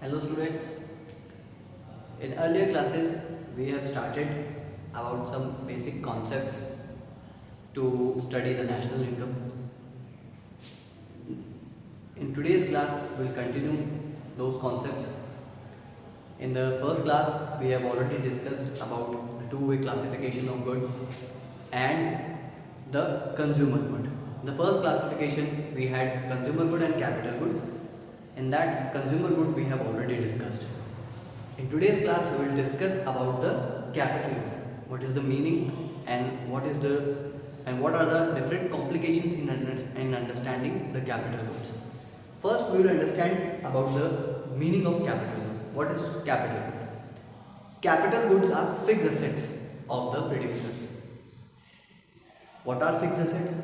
Hello students. In earlier classes we have started about some basic concepts to study the national income. In today's class we'll continue those concepts. In the first class we have already discussed about the two-way classification of good and the consumer good. In the first classification we had consumer good and capital good. In that consumer good we have already discussed. In today's class we will discuss about the capital good. What is the meaning and what are the different complications in understanding the capital goods. First we will understand about the meaning of capital good. What is capital good? Capital goods are fixed assets of the producers. What are fixed assets?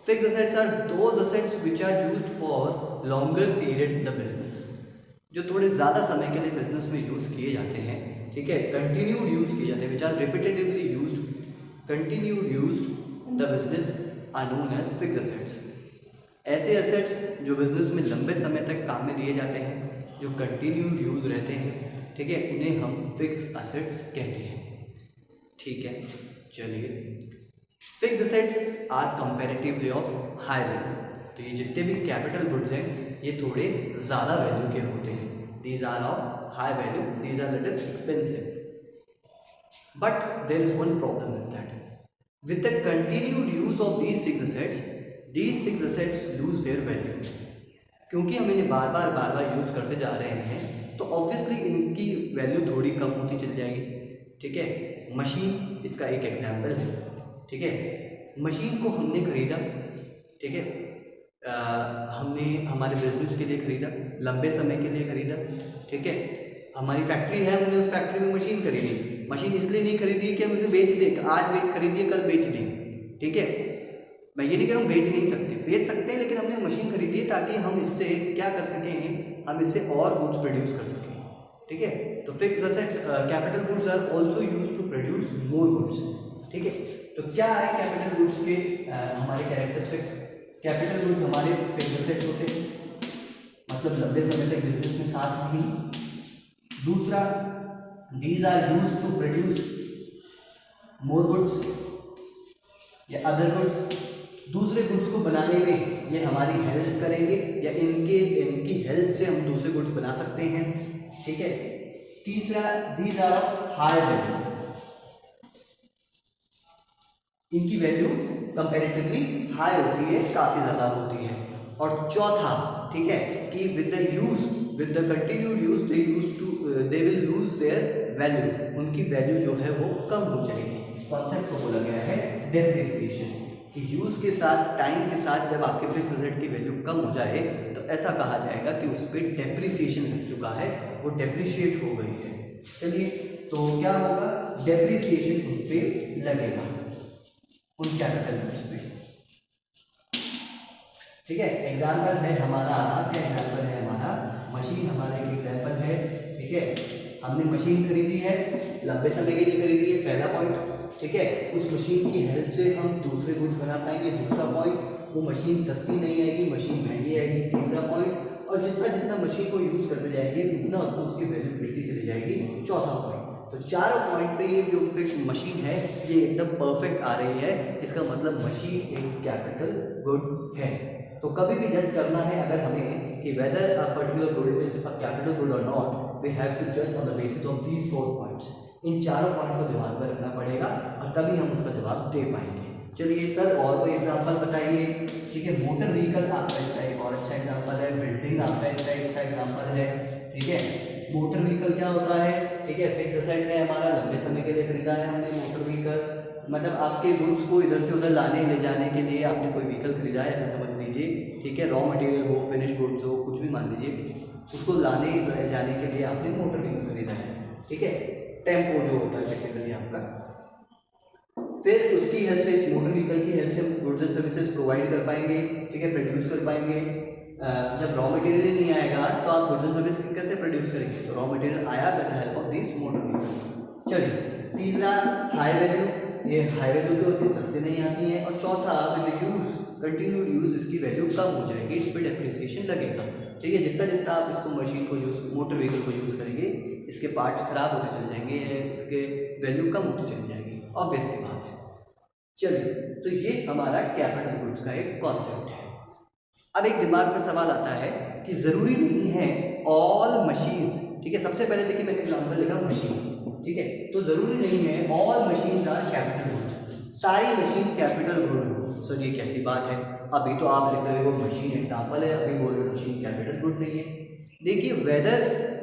Fixed assets are those assets which are used for longer period in the business. जो थोड़े ज़्यादा समय के लिए business में use किए जाते हैं, ठीक है, कंटिन्यूड यूज़ किए जाते हैं, which are repetitively used, continued used in the business are known as fixed assets. ऐसे एसेट्स जो बिजनेस में लंबे समय तक काम में दिए जाते हैं, जो कंटिन्यूड यूज रहते हैं, ठीक है, उन्हें हम फिक्स्ड एसेट्स कहते हैं. ठीक है, चलिए. Fixed assets are comparatively of high value. तो ये जितने भी कैपिटल गुड्स हैं ये थोड़े ज़्यादा वैल्यू के होते हैं. These are of high value, these are little expensive. But there is one problem with that. With the continued use of these fixed assets lose their value. क्योंकि हम इन्हें बार बार यूज़ करते जा रहे हैं तो ऑब्वियसली इनकी वैल्यू थोड़ी कम होती चली जाएगी. ठीक है, मशीन इसका एक एग्जाम्पल है. ठीक है, मशीन को हमने खरीदा, ठीक है, हमने हमारे बिजनेस के लिए खरीदा, लंबे समय के लिए खरीदा. ठीक है, हमारी फैक्ट्री है, हमने उस फैक्ट्री में मशीन खरीदी. मशीन इसलिए नहीं खरीदी कि हम उसे बेच दें, आज खरीदिए कल बेच दें. ठीक है, मैं ये नहीं कह रहा हूँ बेच नहीं सकते, बेच सकते हैं, लेकिन हमने मशीन खरीदी है ताकि हम इससे क्या कर सकें, हम इससे और गुड्स प्रोड्यूस कर सकें. ठीक है, तो fixed assets capital goods are also used to produce more goods. ठीक है, तो क्या है कैपिटल गुड्स के हमारे कैरेक्टरिस्टिक्स. कैपिटल गुड्स हमारे फिक्स्ड एसेट्स होते हैं, मतलब लंबे समय तक बिजनेस में साथ नहीं. दूसरा, these are used to produce more goods या अदर गुड्स. दूसरे गुड्स को बनाने में ये हमारी हेल्प करेंगे या इनकी हेल्प से हम दूसरे गुड्स बना सकते हैं. ठीक है. तीसरा, these are of high value, इनकी वैल्यू कंपैरेटिवली हाई होती है, काफी ज्यादा होती है. और चौथा, ठीक है, कि with the continued use they will lose their value. उनकी वैल्यू जो है वो कम हो जाएगी. कॉन्सेप्ट को बोला गया है डेप्रिसिएशन, कि यूज के साथ, टाइम के साथ जब आपके फिक्स एसेट की वैल्यू कम हो जाए तो ऐसा कहा जाएगा कि उस पर डेप्रिसिएशन लग चुका है, वो डेप्रिशिएट हो गई है. चलिए, तो क्या होगा, डेप्रिसिएशन उन पर लगेगा, उन कैपिटल गुड्स पे. ठीक है, एग्जाम्पल है हमारा, क्या एग्जाम्पल है हमारा, मशीन हमारा एक एग्जाम्पल है. ठीक है, हमने मशीन खरीदी है, लंबे समय के लिए खरीदी है, पहला पॉइंट. ठीक है, उस मशीन की हेल्प से हम दूसरे गुड्स बना पाएंगे. दूसरा पॉइंट, वो मशीन सस्ती नहीं आएगी, मशीन महंगी आएगी. तीसरा पॉइंट, और जितना मशीन को यूज़ करते जाएंगे उतना उसकी वैल्यू गिरती चली जाएगी. चौथा पॉइंट. तो चारों पॉइंट पे ये जो फिक्स मशीन है ये एकदम परफेक्ट आ रही है. इसका मतलब मशीन एक कैपिटल गुड है. तो कभी भी जज करना है अगर हमें कि whether a particular good is a capital good और नॉट, वी हैव टू जज on the basis of these 4 points. इन चारों पॉइंट को दिमाग में रखना पड़ेगा और तभी हम उसका जवाब दे पाएंगे. चलिए सर, और कोई एग्जांपल बताइए. ठीक है, मोटर व्हीकल आपका इसका एक और अच्छा एग्जांपल है. बिल्डिंग आपका इसका एक अच्छा एग्जांपल है. ठीक है, मोटर व्हीकल क्या होता है, ठीक है, फिक्स एसेट है हमारा, लंबे समय के लिए खरीदा है हमने मोटर व्हीकल. मतलब आपके गुड्स को इधर से उधर लाने ले जाने के लिए आपने कोई व्हीकल खरीदा है, ऐसा समझ लीजिए. ठीक है, रॉ मटेरियल हो, फिनिश गुड्स हो, कुछ भी मान लीजिए, उसको लाने ले जाने के लिए आपने मोटर व्हीकल खरीदा है. ठीक है, टेम्पो जो होता है बेसिकली आपका. फिर उसकी हेल्प से, इस मोटर व्हीकल की हेल्प से हम गुड्स एंड सर्विसेज प्रोवाइड कर पाएंगे. ठीक है, प्रोड्यूस कर पाएंगे. जब रॉ मटेरियल ही नहीं आएगा तो आप गुड्स एंड सर्विस कैसे प्रोड्यूस करेंगे. तो रॉ मटेरियल आया with the help of this motor vehicle. चलिए, तीसरा, हाई वैल्यू. ये हाई वैल्यू की होती है, सस्ते नहीं आती हैं. और चौथा, विद यूज, कंटिन्यूड यूज, इसकी वैल्यू कम हो जाएगी, इस पर डेप्रिसिएशन लगेगा. ठीक है, जितना आप इसको मशीन को यूज मोटर व्हीकल को यूज़ करेंगे इसके पार्ट्स खराब होते चले जाएंगे, इसके वैल्यू कम होती चली जाएगी, ऑब्वियस सी बात है। चलिए, तो ये हमारा कैपिटल गुड्स का एक कॉन्सेप्ट है। अब एक दिमाग में सवाल आता है कि ज़रूरी नहीं है ऑल मशीन्स, ठीक है, सबसे पहले देखिए मैंने एग्जाम्पल लिखा मशीन, ठीक है, तो ज़रूरी नहीं है all machine are capital goods, सारी मशीन कैपिटल गुड हो। सर ये कैसी बात है, अभी तो आप लिख रहे हो मशीन एग्जाम्पल है, अभी बोल रहे हो मशीन कैपिटल गुड नहीं है। देखिए weather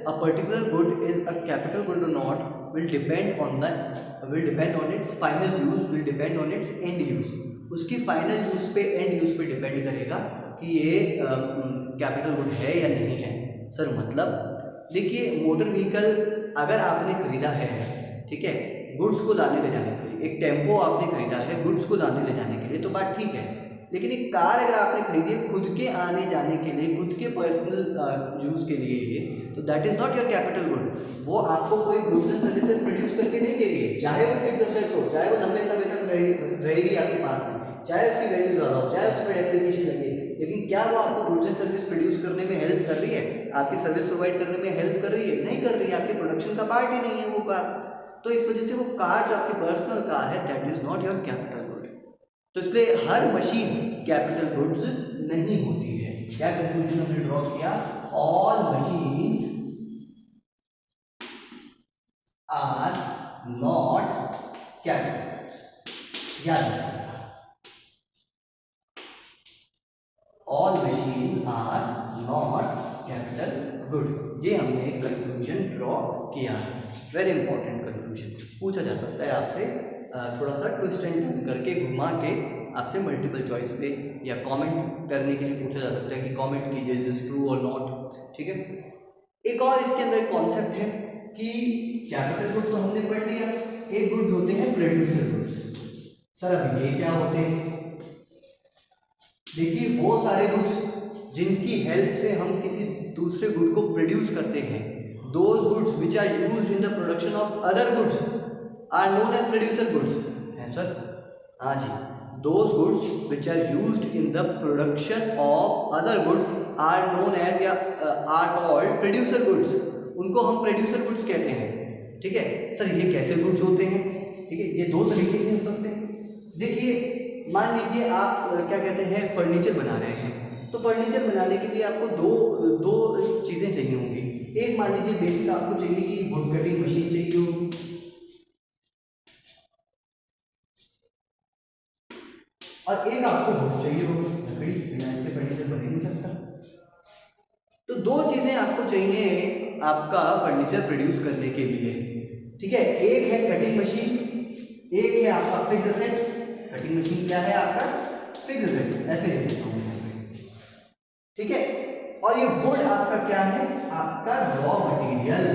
a particular good is a capital good और not will depend on its final use, will depend on its end use, उसकी फाइनल यूज पे एंड यूज पे डिपेंड करेगा कि ये कैपिटल गुड है या नहीं है। सर मतलब देखिए मोटर व्हीकल अगर आपने खरीदा है, ठीक है, गुड्स को लाने ले जाने के लिए, एक टेम्पो आपने खरीदा है गुड्स को लाने ले जाने के लिए, तो बात ठीक है, लेकिन एक कार अगर आपने खरीदी है खुद के आने जाने के लिए, खुद के पर्सनल यूज़ के लिए, तो that is not your capital good. वो आपको कोई गुड्स एंड सर्विसेज प्रोड्यूस करके नहीं देगी, चाहे वो फिक्स एसेट्स हो, चाहे वो लंबे समय तक रहेगी आपके पास में, चाहे उसकी वैल्यू ज़्यादा हो, चाहे उसमें डेप्रिसिएशन लगे, लेकिन क्या वो आपको गुड्स एंड सर्विस प्रोड्यूस करने में हेल्प कर रही है, आपकी सर्विस प्रोवाइड करने में हेल्प कर रही है? नहीं कर रही है, आपके प्रोडक्शन का पार्ट ही नहीं है वो कार। तो इस वजह से वो कार जो आपकी पर्सनल कार है that is not your capital good. तो इसलिए हर मशीन कैपिटल गुड्स नहीं होती है। क्या कंक्लूजन हमने ड्रॉ किया? All machines are not capital goods. याद रखिएगा, all machine are not capital good. ये हमने एक कंक्लूजन ड्रॉ किया है, वेरी इंपॉर्टेंट कंक्लूजन। पूछा जा सकता है आपसे थोड़ा सा ट्विस्ट एंड टर्न करके, घुमा के आपसे मल्टीपल चॉइस पे या कमेंट करने के लिए पूछा जा सकता है कि कमेंट कीजिए इज दिस ट्रू और नॉट, ठीक है। एक और इसके अंदर एक कॉन्सेप्ट है कि कैपिटल गुड तो हमने पढ़ लिया, एक गुड्स होते हैं प्रोड्यूसर गुड्स। सर अब ये क्या होते हैं? देखिए वो सारे गुड्स जिनकी हेल्प से हम किसी दूसरे गुड को प्रोड्यूस करते हैं, those goods which are used in the production of other goods are known as producer goods है सर। हाँ जी, those goods which are used in the production of other goods are known as या are called producer goods, उनको हम producer goods कहते हैं, ठीक है। सर ये कैसे गुड्स होते हैं? ठीक है, ये दो तरीके के हो सकते हैं। देखिए मान लीजिए आप क्या कहते हैं फर्नीचर बना रहे हैं, तो फर्नीचर बनाने के लिए आपको दो चीज़ें चाहिए होंगी। एक मान लीजिए बेसिक आपको चाहिए कि वुड कटिंग मशीन चाहिए होगी, और एक आपको वुड चाहिए होगी, लकड़ी, बिना इसके फर्नीचर बन ही नहीं सकता। तो दो चीज़ें आपको चाहिए आपका फर्नीचर प्रोड्यूस करने के लिए, ठीक है। एक है कटिंग मशीन, एक है आपका फिक्स एसेट। कटिंग मशीन क्या है? आपका फिक्स एसेट, ऐसे लिख देता हूं मैं, ठीक है। और ये वुड आपका क्या है? आपका रॉ मटेरियल,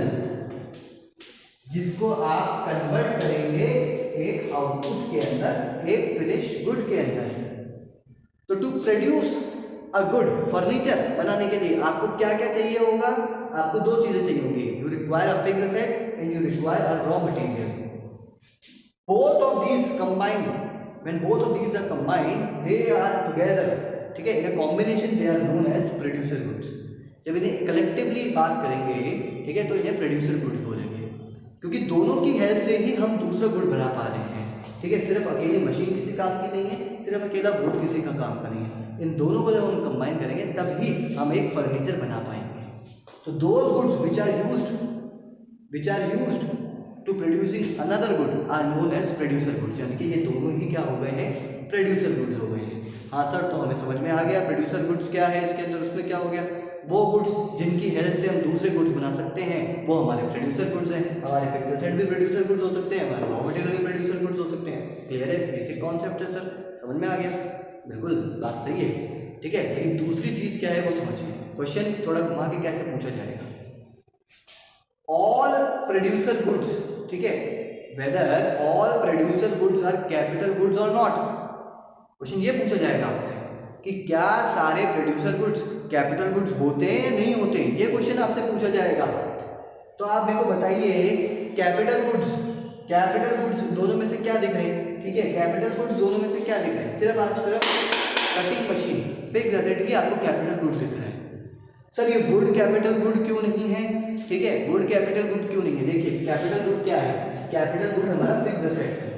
जिसको आप कन्वर्ट करेंगे एक आउटपुट के अंदर, एक फिनिश गुड के अंदर। तो to produce a good, furniture बनाने के लिए आपको क्या क्या चाहिए होगा? आपको दो चीजें चाहिए होंगी, you require a fix asset and you require a raw material. Both of these combined, when both of these are combined they are together, ठीक है, in a combination they are known as producer goods। जब इन्हें collectively बात करेंगे, ठीक है, तो इन्हें प्रोड्यूसर गुड्स बोलेंगे, क्योंकि दोनों की हेल्प से ही हम दूसरा गुड बना पा रहे हैं, ठीक है। सिर्फ अकेली मशीन किसी काम की नहीं है, सिर्फ अकेला वुड किसी का काम का नहीं है, इन दोनों को जब हम कंबाइन करेंगे तभी हम एक फर्नीचर बना पाएंगे। तो those goods which are used to producing another good are known as producer goods, यानी कि ये दोनों ही क्या हो गए हैं? प्रोड्यूसर गुड्स हो गए हैं। हाँ सर, तो हमें समझ में आ गया प्रोड्यूसर गुड्स क्या है इसके अंदर, उसमें क्या हो गया? वो गुड्स जिनकी हेल्प से हम दूसरे गुड्स बना सकते हैं वो हमारे प्रोड्यूसर गुड्स हैं। हमारे फिक्स एसेट भी प्रोड्यूसर गुड्स हो सकते हैं, हमारे रॉ मटेरियल भी प्रोड्यूसर गुड्स हो सकते हैं। क्लियर है? बेसिक कॉन्सेप्ट है सर, समझ में आ गया? बिल्कुल बात सही है, ठीक है। लेकिन दूसरी चीज़ क्या है वो समझिए, क्वेश्चन थोड़ा घुमा के कैसे पूछा जाएगा। ऑल प्रोड्यूसर गुड्स, ठीक है, whether all producer goods are capital goods और नॉट। क्वेश्चन ये पूछा जाएगा आपसे कि क्या सारे प्रोड्यूसर गुड्स कैपिटल गुड्स होते हैं या नहीं होते हैं, ये क्वेश्चन आपसे पूछा जाएगा। तो आप मेरे को बताइए कैपिटल गुड्स दोनों में से क्या दिख रहे हैं? ठीक है, कैपिटल गुड्स दोनों में से क्या दिख रहे हैं? सिर्फ कटिंग मशीन, फिक्स एसेट ही आपको कैपिटल गुड्स दिख रहा है। सर ये वुड कैपिटल गुड क्यों नहीं है? है, गुड कैपिटल गुड क्यों नहीं है? देखिए कैपिटल गुड क्या है, कैपिटल गुड हमारा फिक्स एसेट है,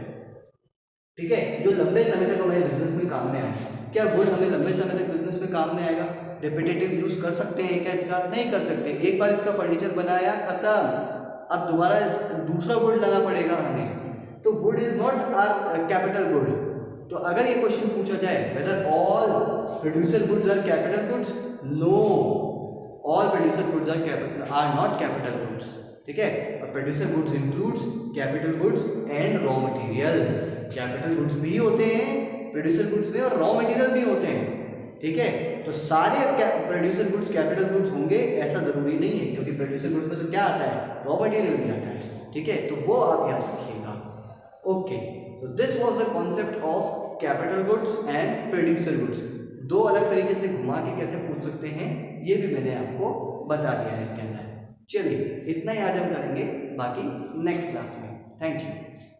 ठीक है, जो लंबे समय तक हमारे बिजनेस में काम में आएगा। क्या गुड हमें लंबे समय तक बिजनेस में काम में आएगा? रिपीटेटिव यूज कर सकते हैं क्या इसका? नहीं कर सकते। एक बार इसका फर्नीचर बनाया खत्म, अब दोबारा दूसरा वुड लाना पड़ेगा हमें, तो wood is not are capital good. तो अगर ये क्वेश्चन पूछा जाए whether all producer goods are capital goods, no, all producer goods are not capital goods, ठीक है। और producer goods includes capital goods and raw material. Capital goods भी होते हैं प्रोड्यूसर गुड्स में और रॉ मटेरियल भी होते हैं, ठीक है। तो सारे प्रोड्यूसर गुड्स कैपिटल गुड्स होंगे ऐसा जरूरी नहीं है, क्योंकि प्रोड्यूसर गुड्स में तो क्या आता है, रॉ मटेरियल भी आता है, ठीक है। तो वो आप याद रखिएगा। ओके, तो this was the concept of capital goods and producer goods. दो अलग तरीके से घुमा के कैसे पूछ सकते हैं ये भी मैंने आपको बता दिया है इसके अंदर। चलिए इतना ही आज हम करेंगे, बाकी नेक्स्ट क्लास में। Thank you.